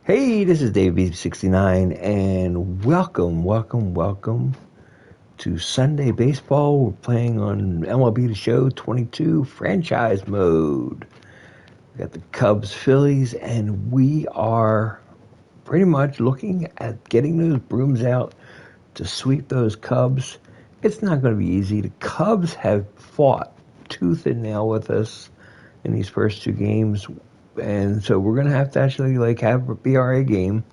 Hey, this is Dave69, and welcome to Sunday Baseball. We're playing on MLB The Show 22 franchise mode. We got the Cubs, Phillies, and we are pretty much looking at getting those brooms out to sweep those Cubs. It's not going to be easy. The Cubs have fought tooth and nail with us in these first two games. And so we're going to have to actually have a BRA game.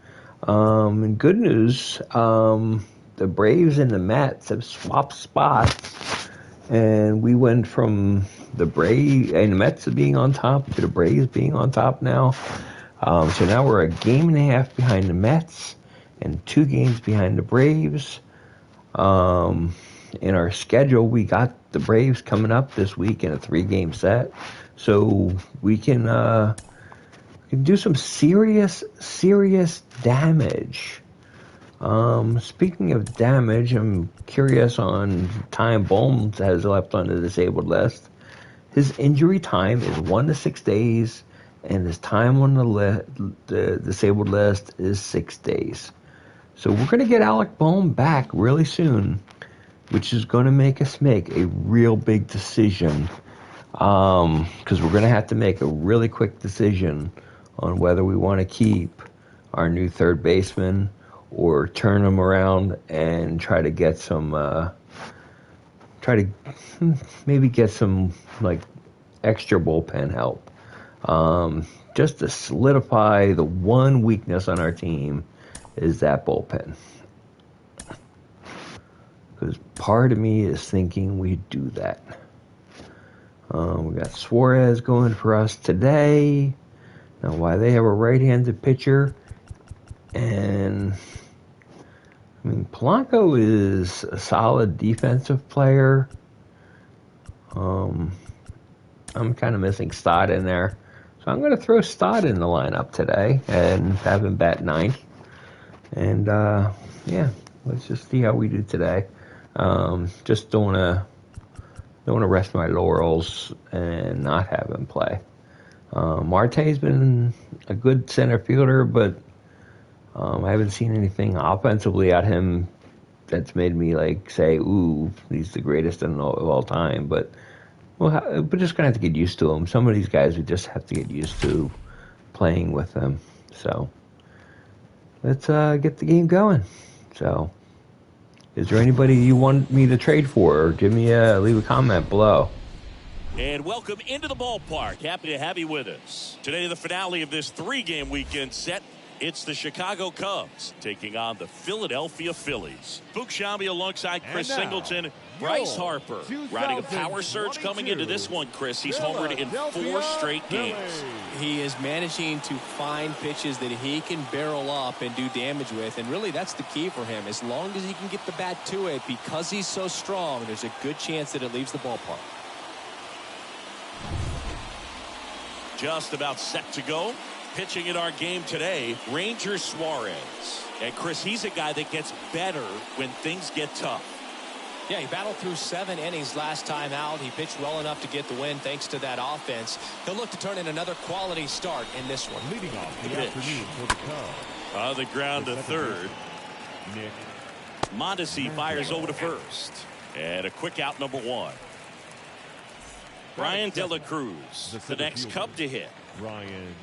And good news, the Braves and the Mets have swapped spots. And we went from the Braves and the Mets being on top to the Braves being on top now. So now we're a game and a half behind the Mets and 2 games behind the Braves. In our schedule, we got the Braves coming up this week in a 3-game set. So we can do some serious damage. Speaking of damage, I'm curious on time Bohm has left on the disabled list. His injury time is 1 to 6 days, and his time on the disabled list is 6 days. So we're going to get Alec Bohm back really soon, which is going to make us make a real big decision. Because we're going to have to make a really quick decision on whether we want to keep our new third baseman or turn him around and try to get some, maybe get some extra bullpen help, just to solidify the one weakness on our team is that bullpen. Because part of me is thinking we do that. We got Suarez going for us today. Now, why they have a right-handed pitcher, and Polanco is a solid defensive player. I'm kind of missing Stott in there, so I'm going to throw Stott in the lineup today and have him bat 9th. And let's just see how we do today. Just don't want to rest my laurels and not have him play. Marte's been a good center fielder, but I haven't seen anything offensively at him that's made me say, "Ooh, he's the greatest of all time." But we're just gonna have to get used to him. Some of these guys we just have to get used to playing with them. So let's get the game going. So, is there anybody you want me to trade for? Or leave a comment below. And welcome into the ballpark. Happy to have you with us. Today, the finale of this 3-game weekend set. It's the Chicago Cubs taking on the Philadelphia Phillies. Boog Sciambi alongside Chris Singleton. Bryce Harper riding a power surge coming into this one, Chris. He's homered in 4 straight games. He is managing to find pitches that he can barrel up and do damage with, and really that's the key for him. As long as he can get the bat to it, because he's so strong, there's a good chance that it leaves the ballpark. Just about set to go. Pitching in our game today, Ranger Suarez. And Chris, he's a guy that gets better when things get tough. Yeah, he battled through 7 innings last time out. He pitched well enough to get the win thanks to that offense. He'll look to turn in another quality start in this one. Leading off the afternoon for the Cubs. On the ground to third. Mondesi fires over to first. And a quick out, number 1. Ryan De La Cruz, the next Cub to hit. Ryan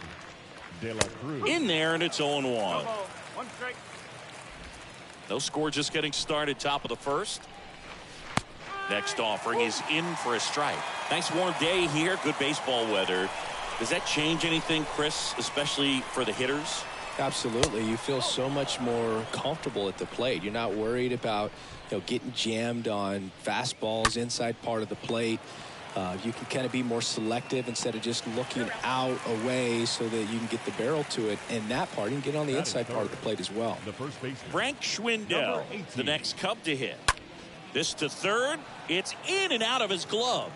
De La Cruz. In there, and it's 0-1. No score, just getting started, top of the first. Next offering is in for a strike. Nice warm day here, good baseball weather. Does that change anything, Chris, especially for the hitters? Absolutely. You feel so much more comfortable at the plate. You're not worried about getting jammed on fastballs inside part of the plate. You can kind of be more selective instead of just looking out away so that you can get the barrel to it. And that part, you can get on the inside part of the plate as well. The first baseman, Frank Schwendell, the next Cub to hit. This to third. It's in and out of his glove.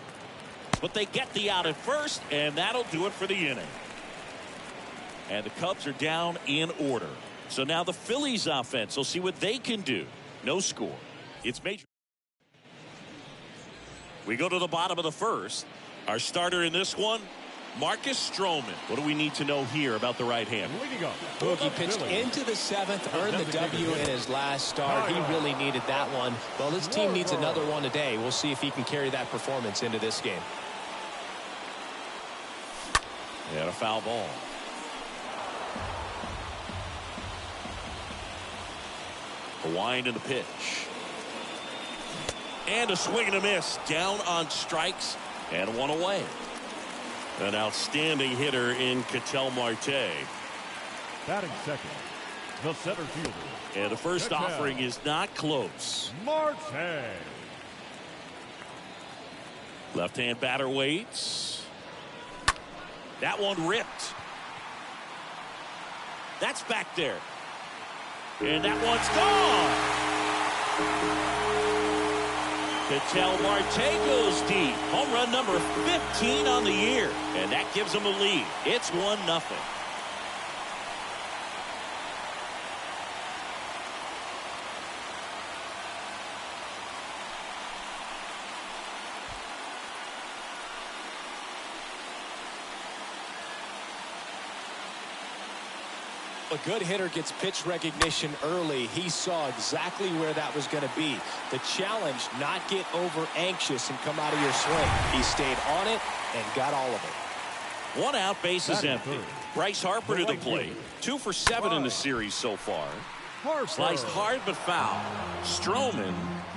But they get the out at first, and that'll do it for the inning. And the Cubs are down in order. So now the Phillies offense will see what they can do. No score. It's major. We go to the bottom of the first. Our starter in this one, Marcus Strowman. What do we need to know here about the right hand? He pitched into the seventh, earned the W in his last start. He really needed that one. Well, his team needs another one today. We'll see if he can carry that performance into this game. And a foul ball. A wind in the pitch. And a swing and a miss. Down on strikes and one away. An outstanding hitter in Ketel Marte. batting second, the center fielder. And the first offering is not close. Marte. Left-hand batter waits. That one ripped. That's back there. And that one's gone. Ketel Marte goes deep. Home run number 15 on the year. And that gives them a lead. It's 1-0. A good hitter gets pitch recognition early. He saw exactly where that was going to be. The challenge, not get over anxious and come out of your swing. He stayed on it and got all of it. 1 out, base is empty. Bryce Harper to the plate. 2 for 7 in the series so far. Sliced hard but foul. Strowman,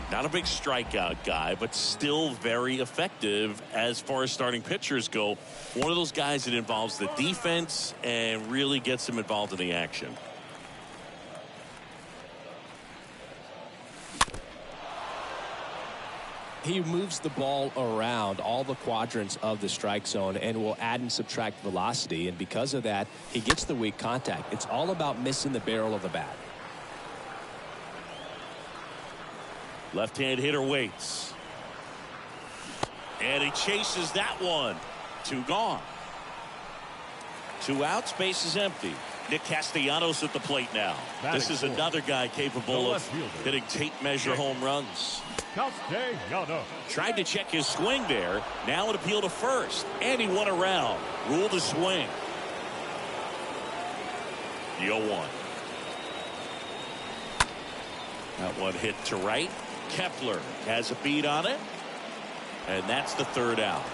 not a big strikeout guy, but still very effective as far as starting pitchers go. One of those guys that involves the defense and really gets him involved in the action. He moves the ball around all the quadrants of the strike zone and will add and subtract velocity. And because of that, he gets the weak contact. It's all about missing the barrel of the bat. Left-hand hitter waits. And he chases that one. 2 gone. 2 outs, base is empty. Nick Castellanos at the plate now. This is another guy capable of hitting tape measure home runs. Castellanos. Tried to check his swing there. Now an appeal to first. And he won around. Ruled a swing. The 0-1. That one hit to right. Kepler has a beat on it. And that's the 3rd out.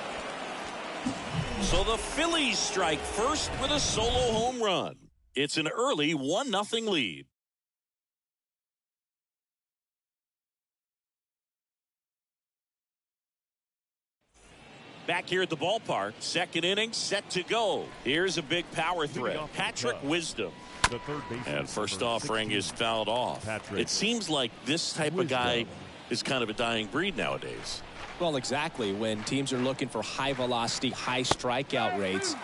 So the Phillies strike first with a solo home run. It's an early 1-0 lead. Back here at the ballpark, 2nd inning set to go. Here's a big power threat. Patrick Wisdom. And first offering is fouled off. It seems like this type of guy is kind of a dying breed nowadays. Well, exactly. When teams are looking for high velocity, high strikeout rates,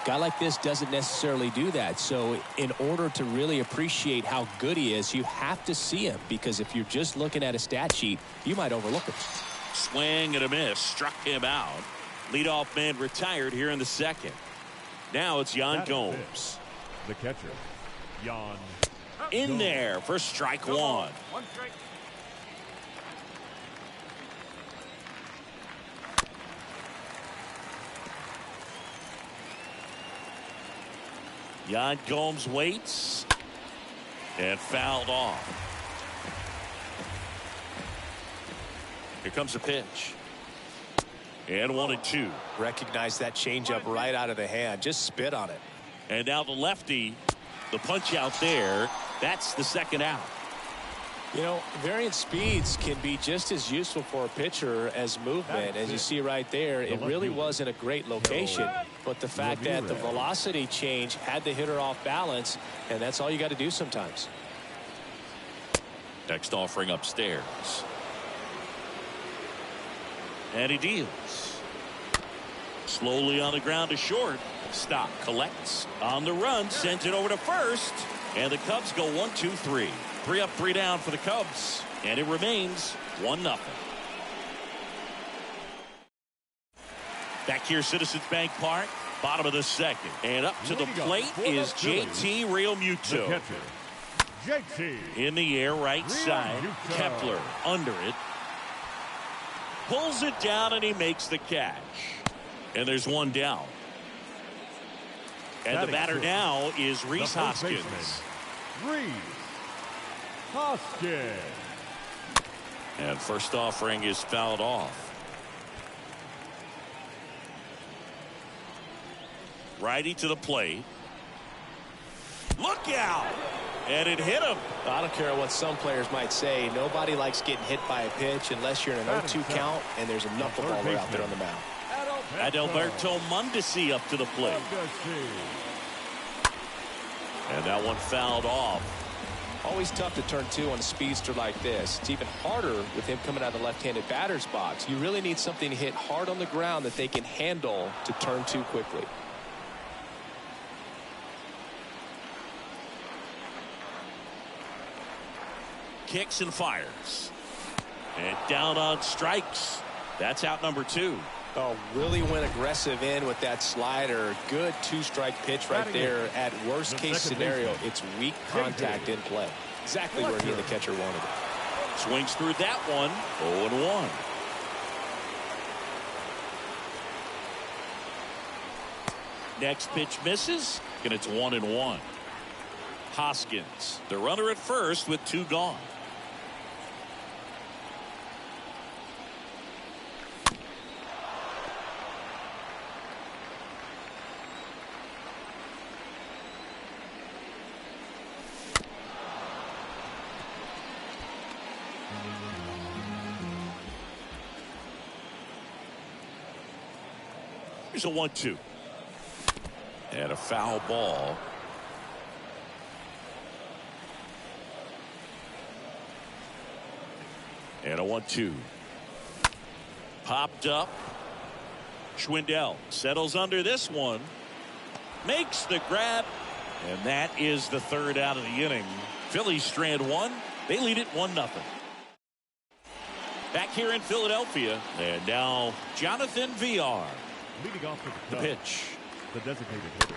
a guy like this doesn't necessarily do that. So in order to really appreciate how good he is, you have to see him, because if you're just looking at a stat sheet, you might overlook him. Swing and a miss. Struck him out. Leadoff man retired here in the 2nd. Now it's Yan Gomes. The catcher, Yan. In there for strike 1. 1 strike. Yan Gomes waits and fouled off. Here comes the pitch. And 1-2. Recognize that changeup right out of the hand. Just spit on it. And now the lefty, the punch out there. That's the 2nd out. You know, variant speeds can be just as useful for a pitcher as movement. As you see right there, it really wasn't a great location. But the fact that the velocity change had the hitter off balance, and that's all you got to do sometimes. Next offering upstairs. And he deals. Slowly on the ground to short. Stop. Collects. On the run. Sends it over to first. And the Cubs go 1-2-3. 3 up, 3 down for the Cubs. And it remains 1-0. Back here, Citizens Bank Park. Bottom of the second. And up to the plate is JT Realmuto. In the air, right side. Kepler under it. Pulls it down, and he makes the catch. And there's one down. And the batter now is Rhys Hoskins. Rhys Hoskins. And first offering is fouled off. Righty to the plate. Look out! And it hit him. I don't care what some players might say. Nobody likes getting hit by a pitch unless you're in an 0-2 count and there's a knuckleballer out there on the mound. Adalberto Mondesi up to the plate. And that one fouled off. Always tough to turn 2 on a speedster like this. It's even harder with him coming out of the left-handed batter's box. You really need something to hit hard on the ground that they can handle to turn 2 quickly. Kicks and fires. And down on strikes. That's out number 2. Oh, really went aggressive in with that slider. Good 2-strike pitch right there. At worst case scenario, it's weak contact in play. Exactly where he and the catcher wanted it. Swings through that one. 0-1. Next pitch misses, and it's 1-1. Hoskins, the runner at first with 2 gone. Here's a 1-2. And a foul ball. And a 1-2. Popped up. Schwendell settles under this one. Makes the grab. And that is the 3rd out of the inning. Phillies strand 1. They lead it 1-0. Back here in Philadelphia. And now Jonathan VR. Leading off to The pitch. the designated hitter.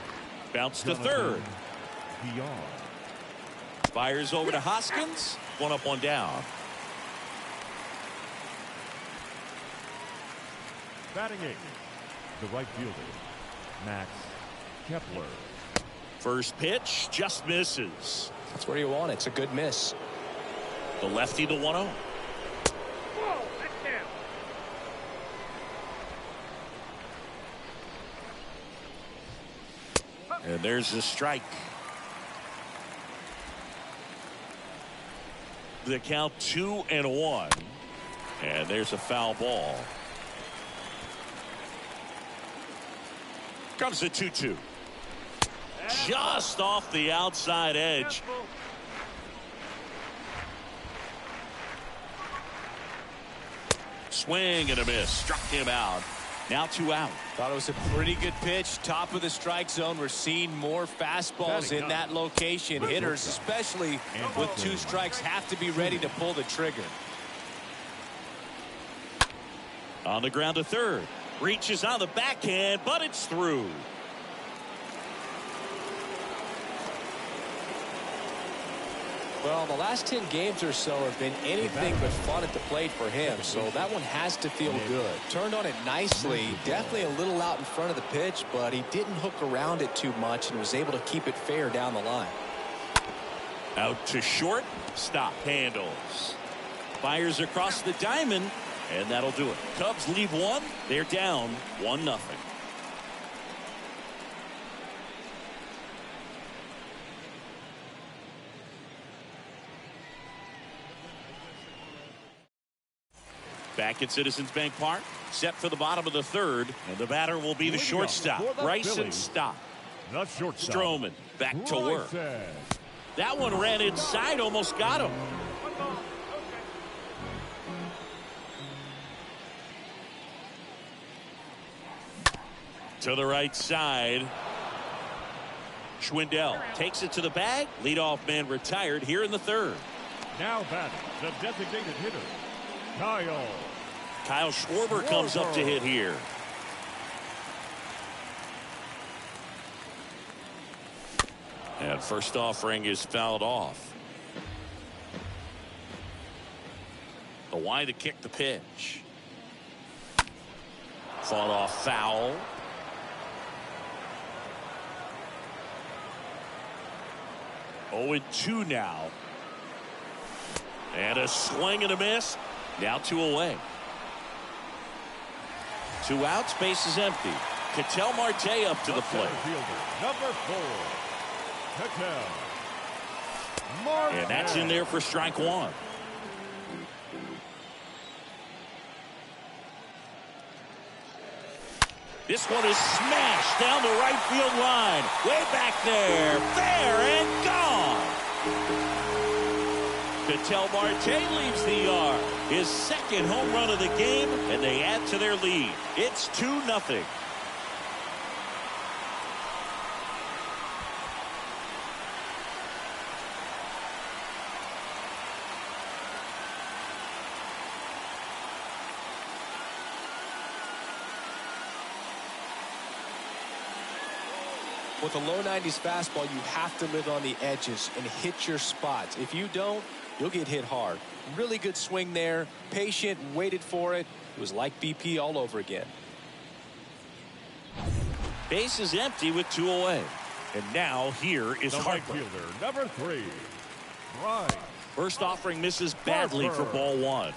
Bounce to third. VR. Fires over to Hoskins. 1 up, 1 down. Batting 8th, the right fielder, Max Kepler. First pitch just misses. That's where you want it. It's a good miss. The lefty to 1-0. And there's the strike. The count 2-1. And there's a foul ball. Comes the 2-2. Just off the outside edge. Swing and a miss. Struck him out. Now 2 out. Thought it was a pretty good pitch. Top of the strike zone. We're seeing more fastballs in that location. Hitters, especially with 2 strikes, have to be ready to pull the trigger. On the ground to third. Reaches on the backhand, but it's through. Well, the last 10 games or so have been anything but fun at the plate for him, so that one has to feel good. Turned on it nicely, definitely a little out in front of the pitch, but he didn't hook around it too much and was able to keep it fair down the line. Out to short. Stop. Handles. Fires across the diamond, and that'll do it. Cubs leave 1. They're down 1-0. Back at Citizens Bank Park, set for the bottom of the 3rd, and the batter will be the shortstop, Bryson Stott. Strowman back to work. That one ran inside, almost got him. To the right side. Schwendell takes it to the bag. Leadoff man retired here in the third. Now batting, the designated hitter, Kyle Schwarber comes up to hit here. And first offering is fouled off. The wide to kick the pitch. Fought off foul. Oh, 2 now. And a swing and a miss. Now 2 away. 2 outs, base is empty. Ketel Marte up to the plate. Number 4, Ketel Marte. And that's in there for strike 1. This one is smashed down the right field line. Way back there. Fair and gone. Ketel Marte leaves the yard. His second home run of the game, and they add to their lead. It's 2-0. With a low 90s fastball, you have to live on the edges and hit your spots. If you don't, you'll get hit hard. Really good swing there. Patient, waited for it. It was like BP all over again. Base is empty with 2 away. And now here is The right Harper. fielder, number 3, Brian. First offering misses badly for ball 1.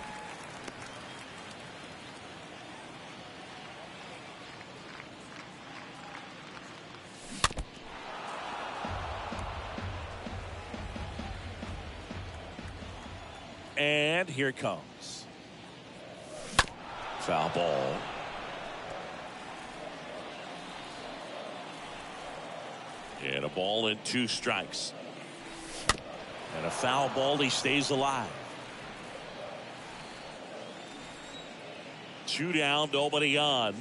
And here it comes. Foul ball. And a ball and 2 strikes. And a foul ball. He stays alive. 2 down, nobody on.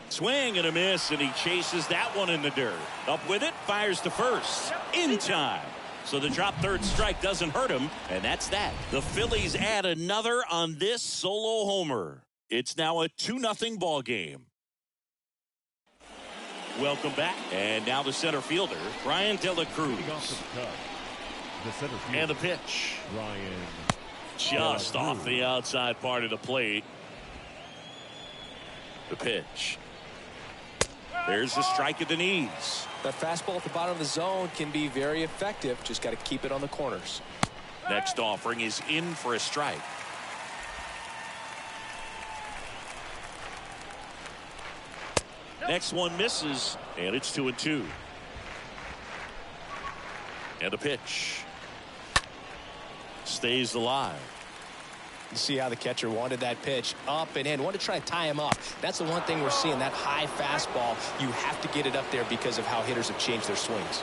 Swing and a miss, and he chases that one in the dirt. Up with it, fires to first. In time. So the drop third strike doesn't hurt him, and that's that. The Phillies add another on this solo homer. It's now a 2-0 ball game. Welcome back, and now the center fielder, Brian De La Cruz. The center fielder, And the pitch. Brian. Just off the outside part of the plate. The pitch. There's a strike at the knees. That fastball at the bottom of the zone can be very effective. Just got to keep it on the corners. Next offering is in for a strike. Next one misses, and it's 2-2. And a pitch. Stays alive. You see how the catcher wanted that pitch up and in. Wanted to try to tie him up. That's the one thing we're seeing, that high fastball. You have to get it up there because of how hitters have changed their swings.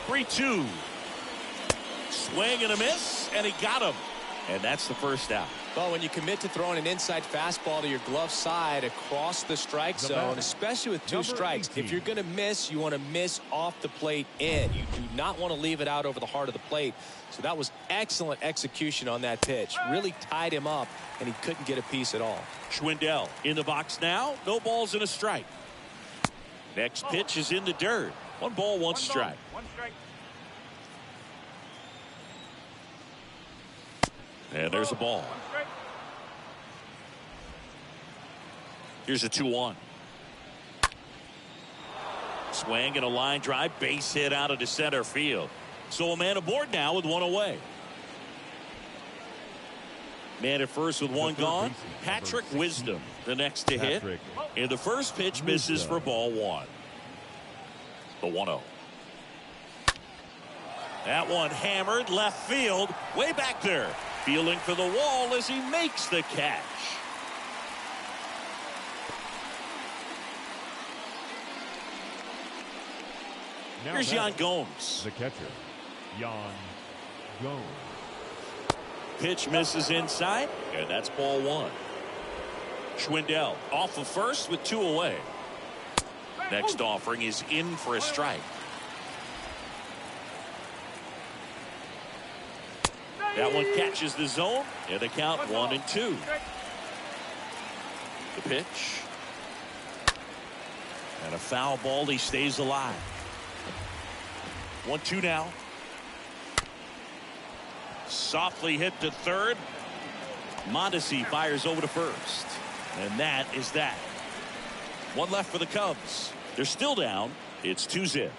Three-two. Swing and a miss, and he got him. And that's the first out. Well, when you commit to throwing an inside fastball to your glove side across the strike zone, especially with 2 strikes, if you're going to miss, you want to miss off the plate in. You do not want to leave it out over the heart of the plate. So that was excellent execution on that pitch. Really tied him up, and he couldn't get a piece at all. Schwendell in the box now. No balls and a strike. Next pitch is in the dirt. 1 ball, 1 strike. And there's a ball. Here's a 2-1. Swing and a line drive, base hit out of the center field. So a man aboard now with 1 away. Man at first with 1 gone. Patrick Wisdom, the next to hit. And the first pitch misses for ball 1. The 1-0. That one hammered left field, way back there. Feeling for the wall as he makes the catch. Now Here's Yan Gomes. The catcher, Yan Gomes. pitch misses inside, and that's ball one. Schwendell off of first with 2 away. Next offering is in for a strike. That one catches the zone, and the count 1-2. The pitch. And a foul ball. He stays alive. 1-2 now. Softly hit to third. Mondesi fires over to first. And that is that. 1 left for the Cubs. They're still down. It's 2-0.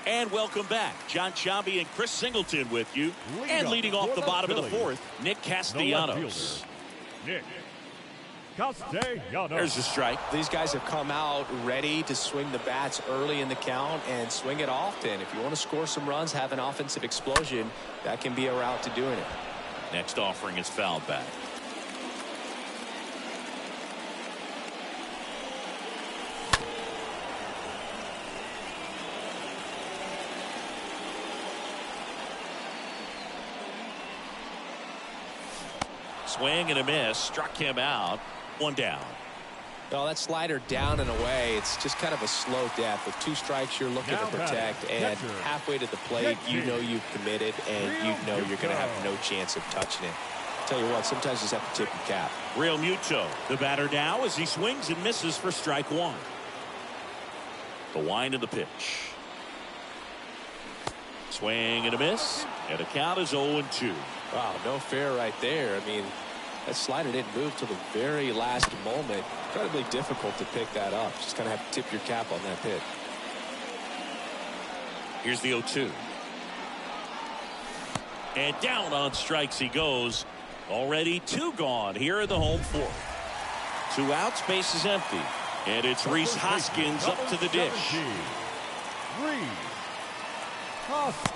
And welcome back. John Sciambi and Chris Singleton with you. And leading off the bottom of the fourth, Nick Castellanos. Nick Castellanos. There's a strike. These guys have come out ready to swing the bats early in the count and swing it often. If you want to score some runs, have an offensive explosion, that can be a route to doing it. Next offering is fouled back. Swing and a miss. Struck him out. 1 down. Well, that slider down and away, it's just kind of a slow death. With 2 strikes, you're looking to protect, and halfway to the plate, you know you've committed, and you know you're going to have no chance of touching it. Tell you what, sometimes you just have to tip your cap. Real Muto, the batter now, as he swings and misses for strike 1. The wind of the pitch. Swing and a miss, and the count is 0-2. Wow, no fair right there. I mean, that slider didn't move till the very last moment. Incredibly difficult to pick that up. Just kind of have to tip your cap on that pitch. Here's the 0-2. And down on strikes he goes. Already 2 gone here in the home fourth. 2 outs, base is empty. And it's Rhys Hoskins up to the dish.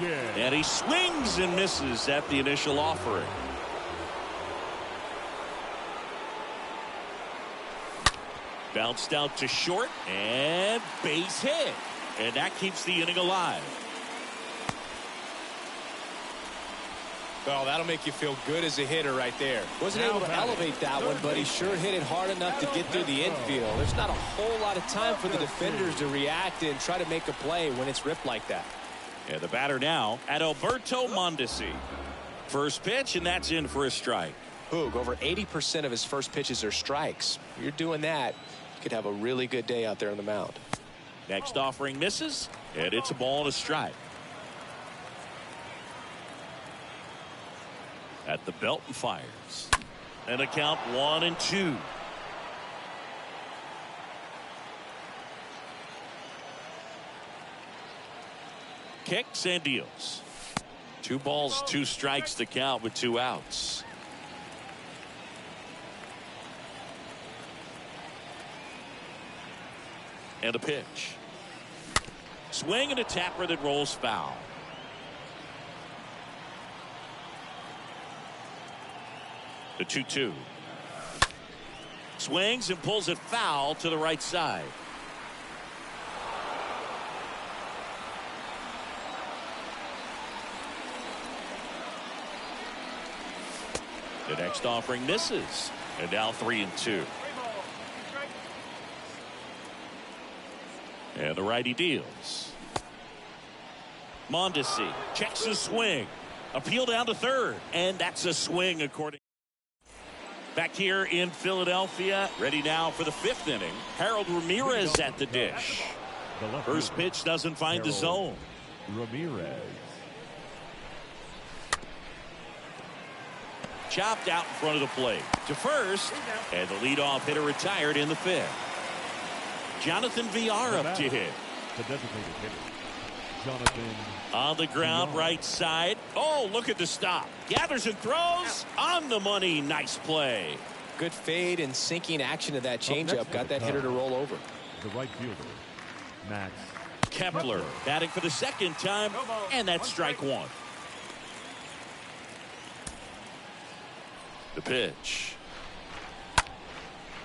And he swings and misses at the initial offering. Bounced out to short and base hit. And that keeps the inning alive. Well, that'll make you feel good as a hitter right there. Wasn't able to elevate that one, but he sure hit it hard enough to get through the infield. There's not a whole lot of time for the defenders to react and try to make a play when it's ripped like that. And the batter now at Alberto Mondesi. First pitch, and that's in for a strike. Boog, over 80% of his first pitches are strikes. If you're doing that, you could have a really good day out there on the mound. Next offering misses, and it's a ball and a strike. At the belt and fires. And a count 1-2. Kicks and deals. 2 balls, 2 strikes to count with 2 outs. And a pitch. Swing and a tapper that rolls foul. The 2-2. Swings and pulls it foul to the right side. The next offering misses. And now 3-2. And the righty deals. Mondesi checks his swing. Appeal down to third. And that's a swing according. Back here in Philadelphia. Ready now for the 5th inning. Harold Ramirez at the dish. First pitch doesn't find the zone. Ramirez. Chopped out in front of the plate. To first. And the leadoff hitter retired in the 5th. Jonathan VR up to hit. The designated hitter, Jonathan. On the ground, right side. Oh, look at the stop. Gathers and throws on the money. Nice play. Good fade and sinking action of that changeup. Got that hitter to roll over. The right fielder, Max Kepler batting for the 2nd time, and that's strike 1. The pitch.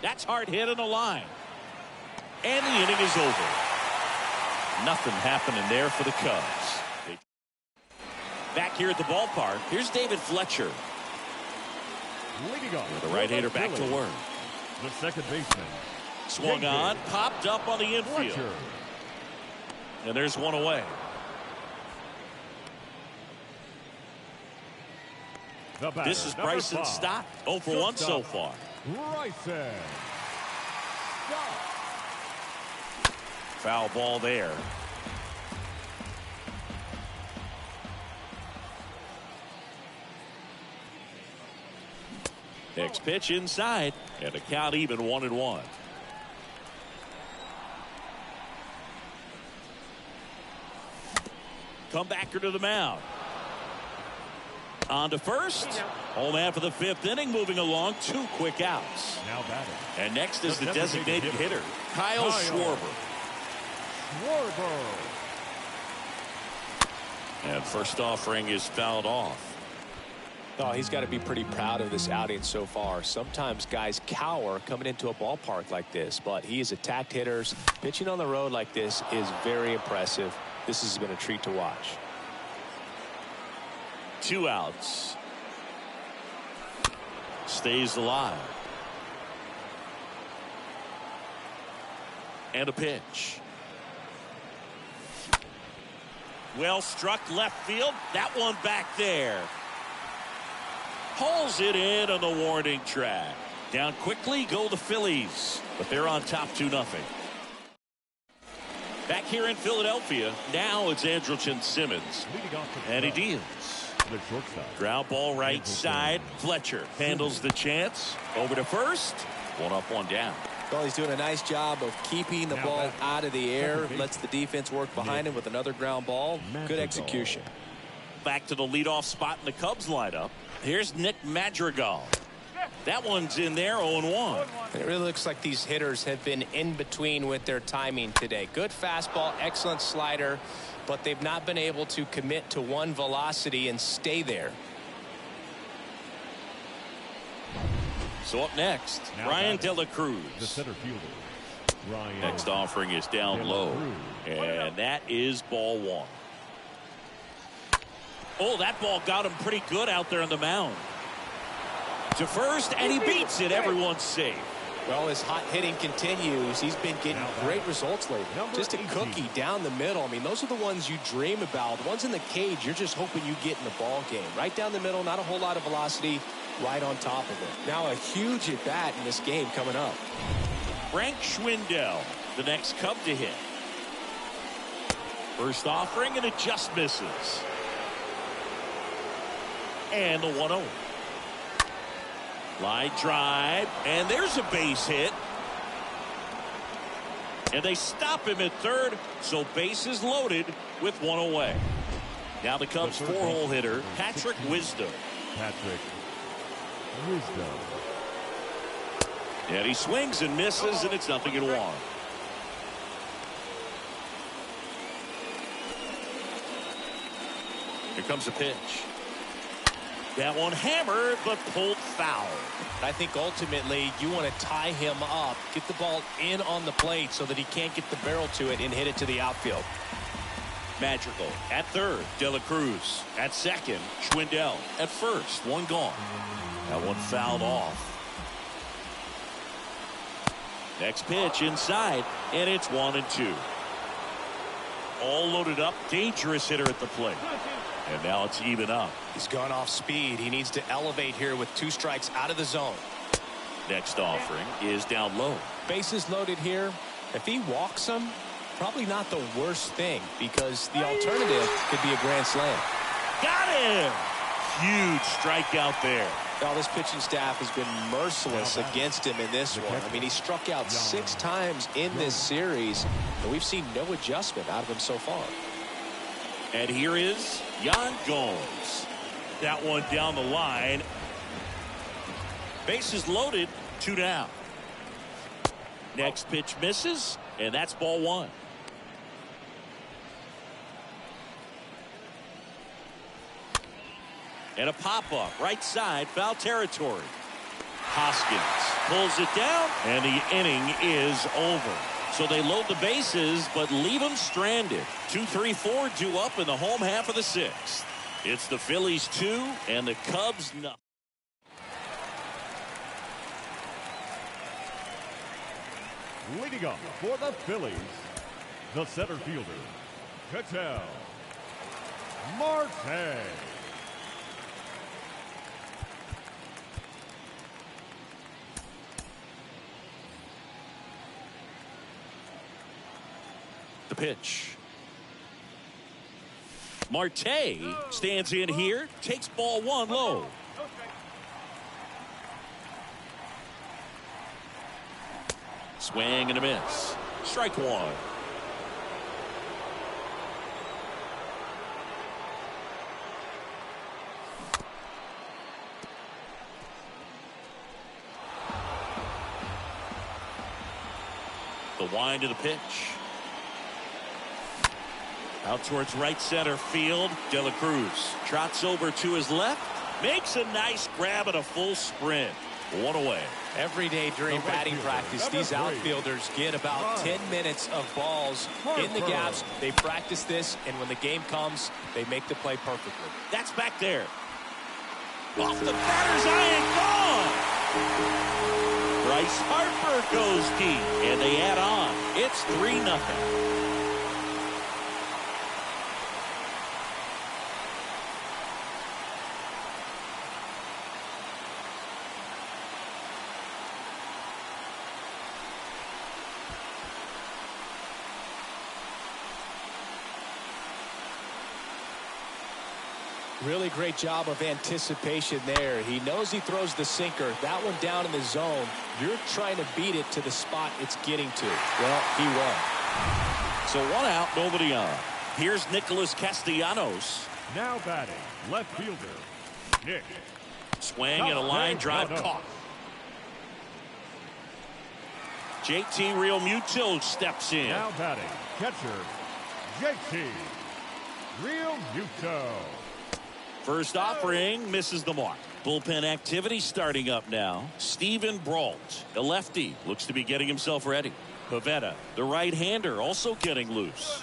That's hard hit on the line. And the inning is over. Nothing happening there for the Cubs. Back here at the ballpark, here's David Fletcher. Leading off, The right-hander back to work. the second baseman. Swung on, popped up on the infield. Fletcher. And there's one away. The batter, This is number Bryson 5. Stott. 0 for 1 so far. Bryson. Stott. Foul ball there. Next pitch inside, and a count even 1-1. Comebacker to the mound. On to first. Home half of the 5th inning, moving along. 2 quick outs. Now batting. And next is the designated hitter, Kyle Schwarber. Schwarber. And first offering is fouled off. Oh, he's got to be pretty proud of this outing so far. Sometimes guys cower coming into a ballpark like this, but he has attacked hitters. Pitching on the road like this is very impressive. This has been a treat to watch. 2 outs. Stays alive. And a pitch. Well struck left field. That one back there. Hauls it in on the warning track. Down quickly go the Phillies, but they're on top 2-0. Back here in Philadelphia, now it's Andrelton Simmons. And he deals. The shortstop. Ground ball right side. Fletcher handles the chance. Over to first. 1 up, 1 down. Well, he's doing a nice job of keeping the ball out of the air. Lets the defense work behind him with another ground ball. Good execution. Back to the leadoff spot in the Cubs lineup. Here's Nick Madrigal. That one's in there, 0-1. It really looks like these hitters have been in between with their timing today. Good fastball, excellent slider, but they've not been able to commit to one velocity and stay there. So up next, Now Ryan batting. De La Cruz. The center fielder. Ryan. Next offering is down De La low. Cruz. And that is ball 1. Oh, that ball got him pretty good out there on the mound. To first, and he beats it. Everyone's safe. Well, his hot hitting continues. He's been getting great results lately. Number Just a 18. cookie down the middle. I mean, those are the ones you dream about. The ones in the cage, you're just hoping you get in the ball game. Right down the middle, not a whole lot of velocity, right on top of it. Now a huge at-bat in this game coming up. Frank Schwendell, the next Cub to hit. First offering, and it just misses. And the 1-0. Line drive, and there's a base hit. And they stop him at third, so bases loaded with 1 away. Now the Cubs' 4-hole hitter, Patrick Wisdom. Patrick Wisdom. And he swings and misses, and it's 0-1. Here comes a pitch. That one hammered, but pulled foul. I think ultimately you want to tie him up, get the ball in on the plate so that he can't get the barrel to it and hit it to the outfield. Madrigal at third. De La Cruz at second. Schwendell at first. 1 gone. That one fouled off. Next pitch inside, and it's 1-2. All loaded up. Dangerous hitter at the plate. And now it's even up. He's gone off speed. He needs to elevate here with 2 strikes out of the zone. Next offering is down low. Bases loaded here. If he walks him, probably not the worst thing because the alternative could be a grand slam. Got him! Huge strikeout there. Now this pitching staff has been merciless against him in this one. I mean, he struck out 6 times in this series, and we've seen no adjustment out of him so far. And here is Yan Gomes. That one down the line. Bases loaded, 2 down. Next pitch misses, and that's ball 1. And a pop-up, right side, foul territory. Hoskins pulls it down, and the inning is over. So they load the bases, but leave them stranded. 2-3-4 due up in the home half of the 6th. It's the Phillies 2 and the Cubs nothing. Leading up for the Phillies, the center fielder, Castellanos. Marte. The pitch. Marte stands in here, takes ball 1 low. Swing and a miss. Strike 1. The wind to the pitch. Out towards right center field. De La Cruz trots over to his left. Makes a nice grab at a full sprint. 1 away. Every day during batting practice, these outfielders get about 10 minutes of balls in the gaps. They practice this, and when the game comes, they make the play perfectly. That's back there. Off the batter's eye and gone. Bryce Harper goes deep, and they add on. It's 3-0. Really great job of anticipation there. He knows he throws the sinker. That one down in the zone. You're trying to beat it to the spot it's getting to. Well, he won. So 1 out, nobody on. Here's Nicholas Castellanos. Now batting, left fielder, Nick. Swing and a line drive caught. JT Realmuto steps in. Now batting, catcher, JT Realmuto. First offering misses the mark. Bullpen activity starting up now. Steven Brault, the lefty, looks to be getting himself ready. Pavetta, the right-hander, also getting loose.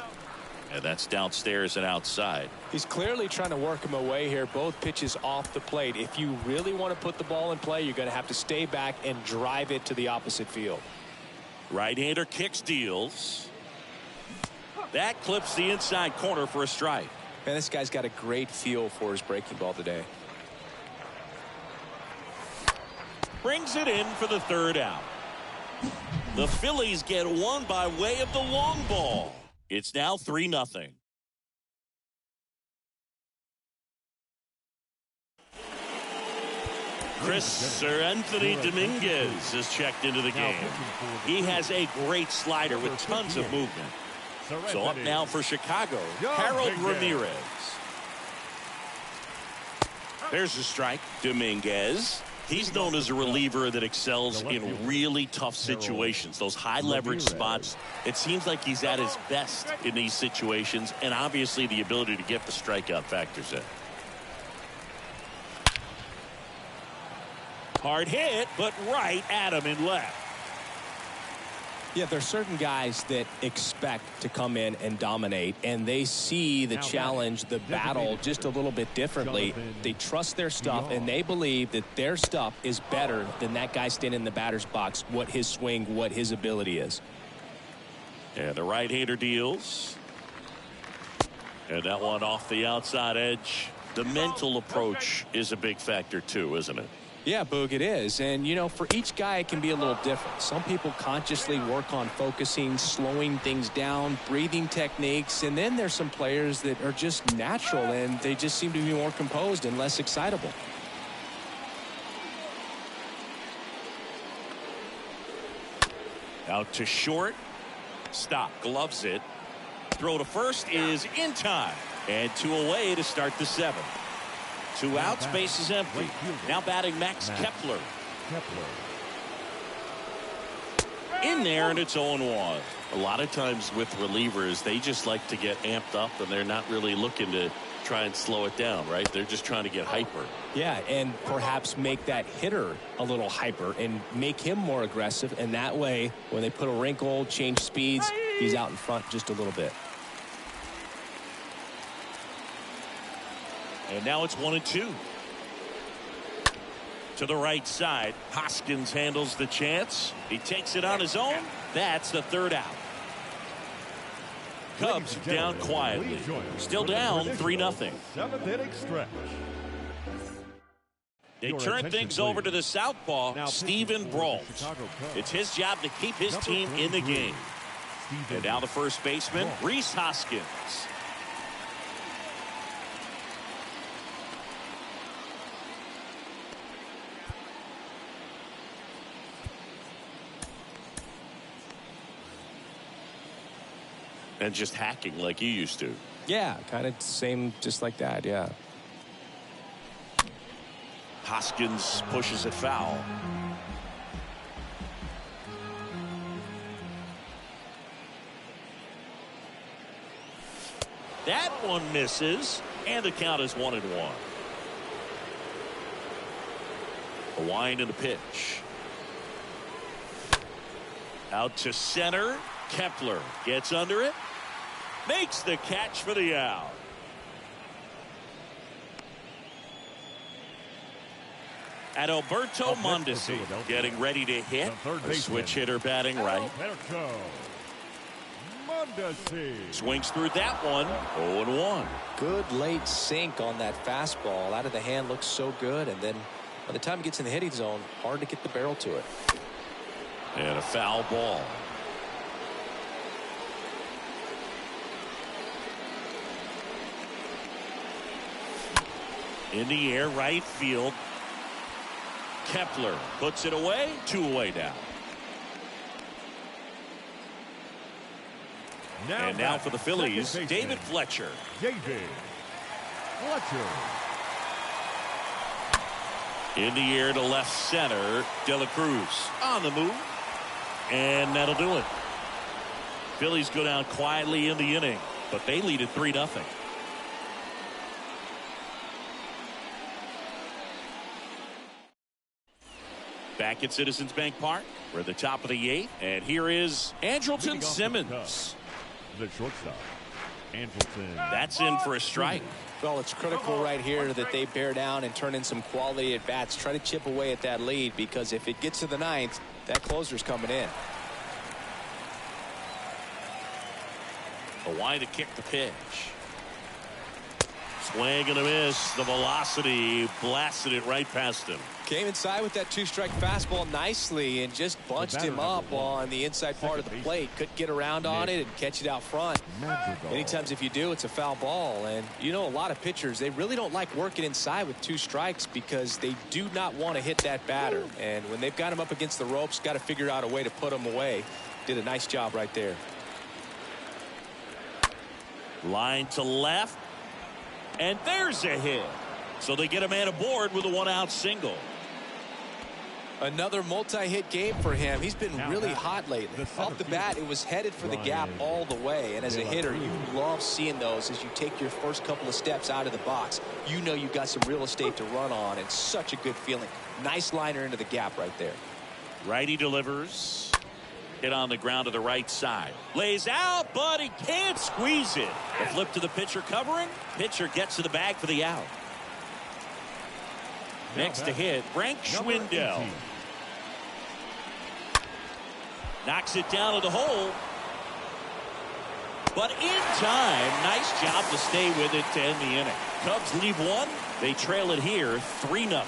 And that's downstairs and outside. He's clearly trying to work him away here. Both pitches off the plate. If you really want to put the ball in play, you're going to have to stay back and drive it to the opposite field. Right-hander kicks, deals. That clips the inside corner for a strike. Man, this guy's got a great feel for his breaking ball today. Brings it in for the 3rd out. The Phillies get 1 by way of the long ball. It's now 3-0. Sir Anthony Dominguez is checked into the game. He has a great slider with tons of movement. So up now for Chicago, Harold Ramirez. There's a strike. Dominguez. He's known as a reliever that excels in really tough situations. Those high leverage spots. It seems like he's at his best in these situations. And obviously the ability to get the strikeout factors in. Hard hit, but right at him in left. Yeah, there's certain guys that expect to come in and dominate, and they see the challenge, the battle just a little bit differently. They trust their stuff, and they believe that their stuff is better than that guy standing in the batter's box, what his swing, what his ability is. And the right-hander deals. And that one off the outside edge. The mental approach is a big factor too, isn't it? Yeah, Boog, it is. And, you know, for each guy, it can be a little different. Some people consciously work on focusing, slowing things down, breathing techniques. And then there's some players that are just natural, and they just seem to be more composed and less excitable. Out to short. Stop. Gloves it. Throw to first is in time. And 2 away to start the 7th. 2 outs, base is empty. Now batting Max Kepler. In there, and it's 0-1. A lot of times with relievers, they just like to get amped up, and they're not really looking to try and slow it down, right? They're just trying to get hyper. Yeah, and perhaps make that hitter a little hyper and make him more aggressive. And that way, when they put a wrinkle, change speeds, he's out in front just a little bit. And now it's 1-2. To the right side, Hoskins handles the chance. He takes it on his own. That's the third out. Cubs down quietly. Still down 3-0. Seventh inning stretch. They turn things over to the southpaw, Steven Brault. It's his job to keep his team in the game. And now the first baseman, Rhys Hoskins. And just hacking like you used to. Yeah, kind of same, just like that, yeah. Hoskins pushes it foul. That one misses, and the count is 1-1. A wind and a pitch. Out to center. Kepler gets under it. Makes the catch for the out. Adalberto Mondesi getting ready to hit. A switch hitter batting right. Swings through that one. 0-1. Good late sink on that fastball. Out of the hand looks so good. And then by the time he gets in the hitting zone, hard to get the barrel to it. And a foul ball. In the air, right field. Kepler puts it away. 2 away now. And now for the Phillies, David Fletcher. David Fletcher. In the air to left center. De La Cruz on the move. And that'll do it. Phillies go down quietly in the inning, but they lead at 3-0. Back at Citizens Bank Park. We're at the top of the 8th. And here is Andrelton Simmons. The shortstop, Andrelton. That's in for a strike. Well, it's critical right here that they bear down and turn in some quality at bats. Try to chip away at that lead, because if it gets to the 9th, that closer's coming in. A wind to kick the pitch. Swing and a miss. The velocity blasted it right past him. Came inside with that 2-strike fastball nicely and just bunched him up on the inside part of the plate. Couldn't get around on it and catch it out front. Many times if you do, it's a foul ball. And you know, a lot of pitchers, they really don't like working inside with 2 strikes because they do not want to hit that batter. And when they've got him up against the ropes, got to figure out a way to put him away. Did a nice job right there. Line to left. And there's a hit. So they get a man aboard with a 1-out single. Another multi-hit game for him. He's been really hot lately. Off the bat, it was headed for the gap all the way. And as a hitter, you love seeing those as you take your first couple of steps out of the box. You know you've got some real estate to run on. It's such a good feeling. Nice liner into the gap right there. Righty delivers. Hit on the ground to the right side. Lays out, but he can't squeeze it. The flip to the pitcher covering. Pitcher gets to the bag for the out. Next to hit, Frank Schwendell. Knocks it down to the hole. But in time, nice job to stay with it to end the inning. Cubs leave 1. They trail it here 3-0.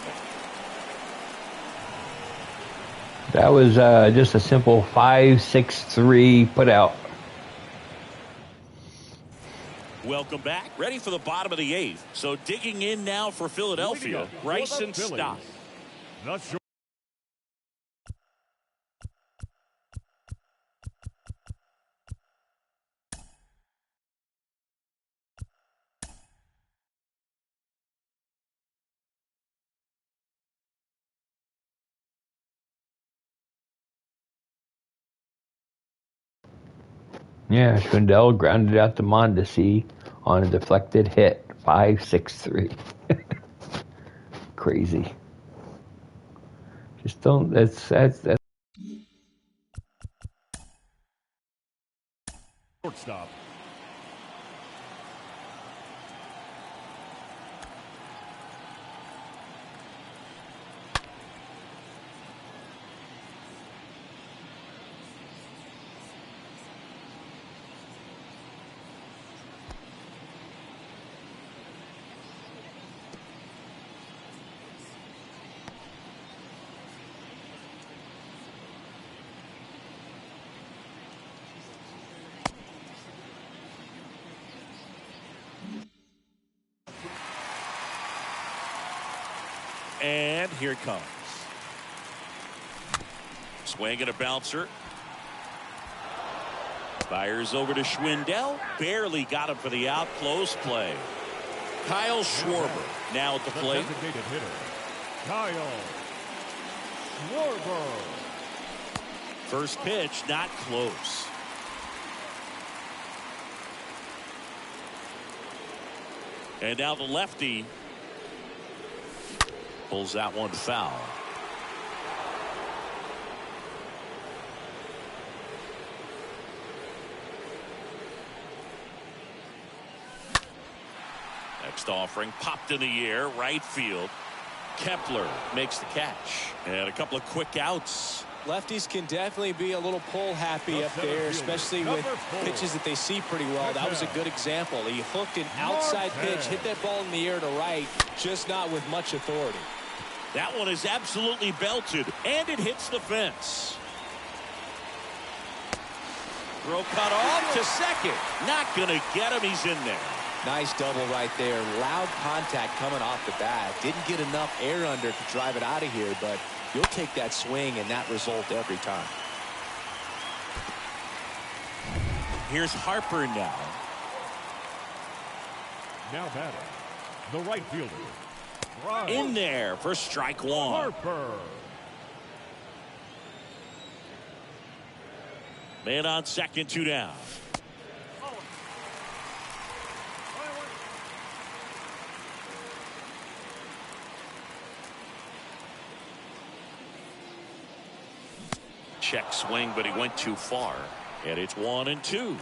That was just a simple 5-6-3 put out. Welcome back. Ready for the bottom of the 8th. So digging in now for Philadelphia, Bryson Stott. Yeah, Schwendell grounded out to Mondesi on a deflected hit. 5-6-3. Crazy. Just don't. That's. Shortstop. here it comes. Swing and a bouncer. Fires over to Schwendell. Barely got him for the out. Close play. Kyle Schwarber now at the plate. Designated hitter, Kyle Schwarber. First pitch, not close. And now the lefty pulls that one foul. Next offering popped in the air, right field. Kepler makes the catch. And a couple of quick outs. Lefties can definitely be a little pull happy up there, especially with pitches that they see pretty well. That was a good example. He hooked an outside pitch, hit that ball in the air to right, just not with much authority. That one is absolutely belted, and it hits the fence. Throw cut off to second. Not going to get him. He's in there. Nice double right there. Loud contact coming off the bat. Didn't get enough air under to drive it out of here, but you'll take that swing and that result every time. Here's Harper now. Now batting, the right fielder. Right. In there for strike one. Harper. Man on second, 2 down. Check swing, but he went too far. And it's 1-2.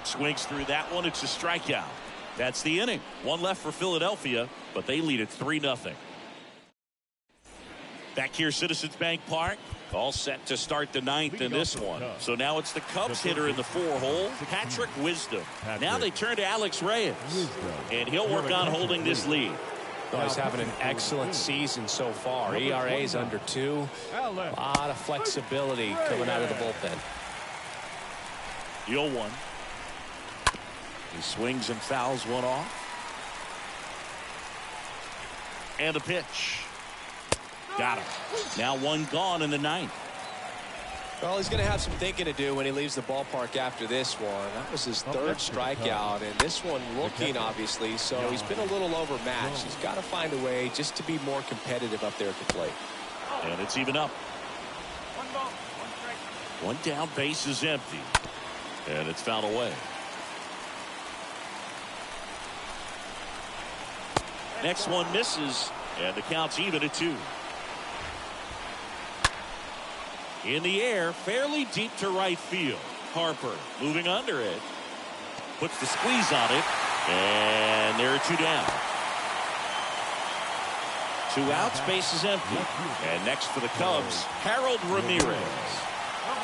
Swings through that one. It's a strikeout. That's the inning. One left for Philadelphia, but they lead it 3-0. Back here, Citizens Bank Park. All set to start the 9th in this one. So now it's the Cubs hitter in the 4-hole, Patrick Wisdom. Now they turn to Alex Reyes, and he'll work on holding this lead. Well, he's having an excellent season so far. ERA is under 2. A lot of flexibility coming out of the bullpen. The 0-1. He swings and fouls one off. And a pitch. Got him. Now one gone in the 9th. Well, he's going to have some thinking to do when he leaves the ballpark after this one. That was his 3rd strikeout, and this one looking, obviously, so he's been a little overmatched. He's got to find a way just to be more competitive up there at the plate. And it's even up. One down, base is empty. And it's fouled away. Next one misses, and the count's even at 2. In the air, fairly deep to right field. Harper moving under it. Puts the squeeze on it. And there are 2 down. 2 outs, base is empty. And next for the Cubs, Harold Ramirez.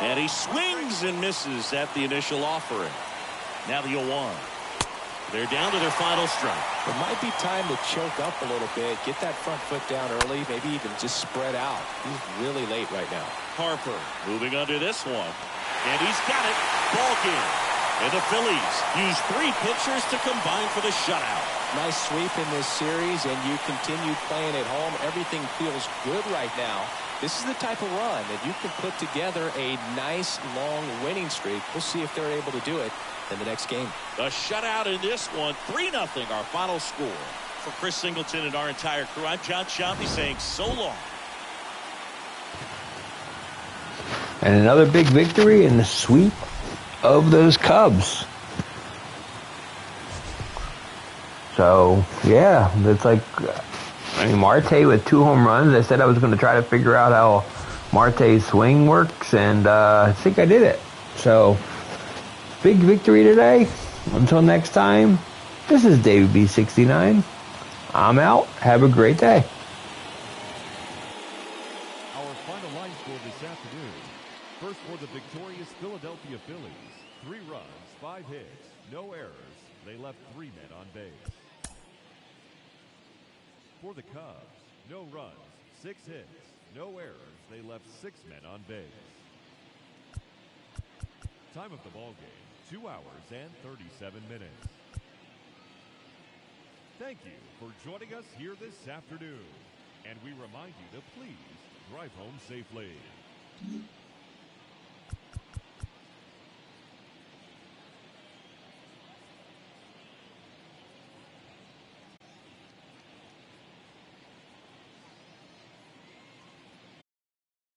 And he swings and misses at the initial offering. Now the 0-1. They're down to their final strike. It might be time to choke up a little bit, get that front foot down early, maybe even just spread out. He's really late right now. Harper moving under this one. And he's got it. Ball game. And the Phillies use 3 pitchers to combine for the shutout. Nice sweep in this series, and you continue playing at home. Everything feels good right now. This is the type of run that you can put together a nice, long winning streak. We'll see if they're able to do it in the next game. A shutout in this one. 3-0 our final score. For Chris Singleton and our entire crew, I'm John Shampi saying so long. And another big victory in the sweep of those Cubs. So, yeah, it's like, I mean, Marte with 2 home runs. I said I was going to try to figure out how Marte's swing works, and I think I did it. So, big victory today. Until next time, this is David B69. I'm out. Have a great day. Our final line score this afternoon. First for the victorious Philadelphia Phillies. 3 runs, 5 hits, no errors. They left 3 men on base. For the Cubs, no runs, 6 hits, no errors. They left 6 men on base. Time of the ball game, 2 hours and 37 minutes. Thank you for joining us here this afternoon. And we remind you to please drive home safely.